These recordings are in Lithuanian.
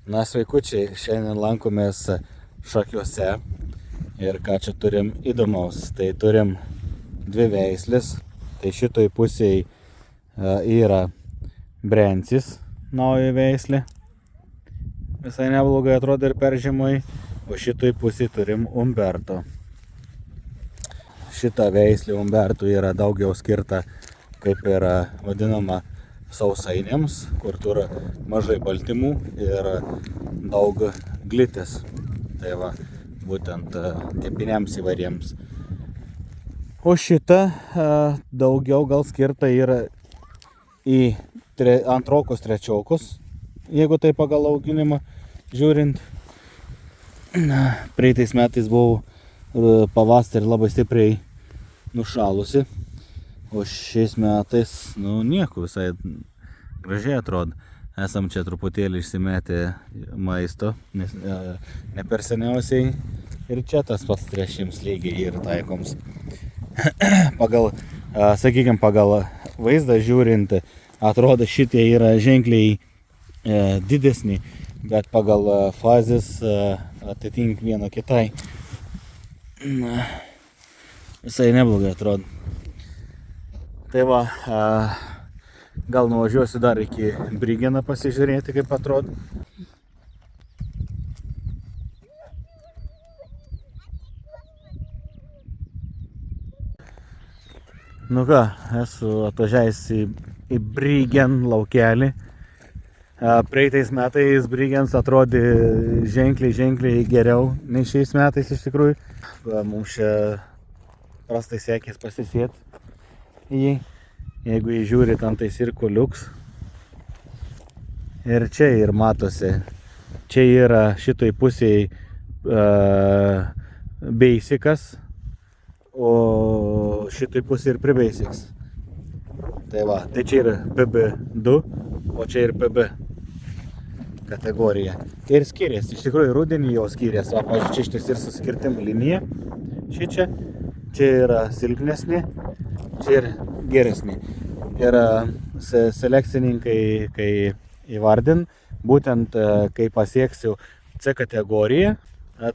Na, sveikučiai, šiandien lankomės Šakiuose ir ką čia turim įdomaus. Tai turim dvi veislės, tai šitoj pusėje yra Brencis, nauja veislė. Visai neblogai atrodo ir peržemai, o šitoj pusėje turim Umberto. Šita veislė Umberto yra daugiau skirta, kaip ir vadinama, sausainiams, kur turi mažai baltymų ir daug glitės. Tai va, būtent kepiniams įvariems. O šita daugiau gal skirta yra į antrokus, trečiokus, jeigu tai pagal auginimą žiūrint. Praeitais metais buvau pavasarį labai stipriai nušalusi. O šiais metais, nieko, visai gražiai atrodo. Esam čia truputėlį išsimetę maisto, nes ne per seniausiai ir čia tas pats trešims lygiai ir taikoms. Pagal vaizdą žiūrint, atrodo šitie yra ženkliai didesni, bet pagal fazės atitink vieno kitai. Visai neblogai atrodo. Tai va, gal nuvažiuosiu dar iki Brygeno pasižiūrėti, kaip atrodo. Nu ką, esu atvažiavęs į Brygen laukelį. Praeitais metais Brygens atrodė ženkliai geriau nei šiais metais iš tikrųjų. Mums čia prastai sekės pasisėti jį, jeigu jį žiūrit ant tai sirkuliuks. Ir čia ir matosi, čia yra šitoj pusėje basicas, o šitoj pusėje ir pre-basics. Tai va, tai čia yra PB2, o čia ir PB kategorija. Ir skiriasi, iš tikrųjų rudenį jau skiriasi, o pavyzdžiui, čia šitas ir suskirtim linija, čia yra silpnesnė, čia ir geresnė. Ir selekcininkai, kai įvardin, būtent kai pasieksiu C kategoriją,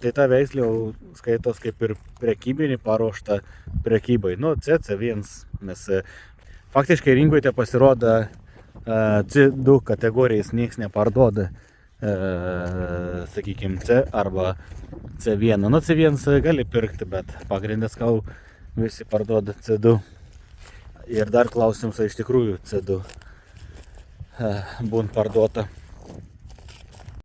tai ta veislė jau skaitos kaip ir prekybinį paruoštą prekybai. C1, nes faktiškai rinkoje pasirodo C2 kategorijas nieks neparduoda, sakykime, C arba C1. C1 gali pirkti, bet pagrindas gal visi parduoda C2. Ir dar klausimas, iš tikrųjų C2 būn parduota.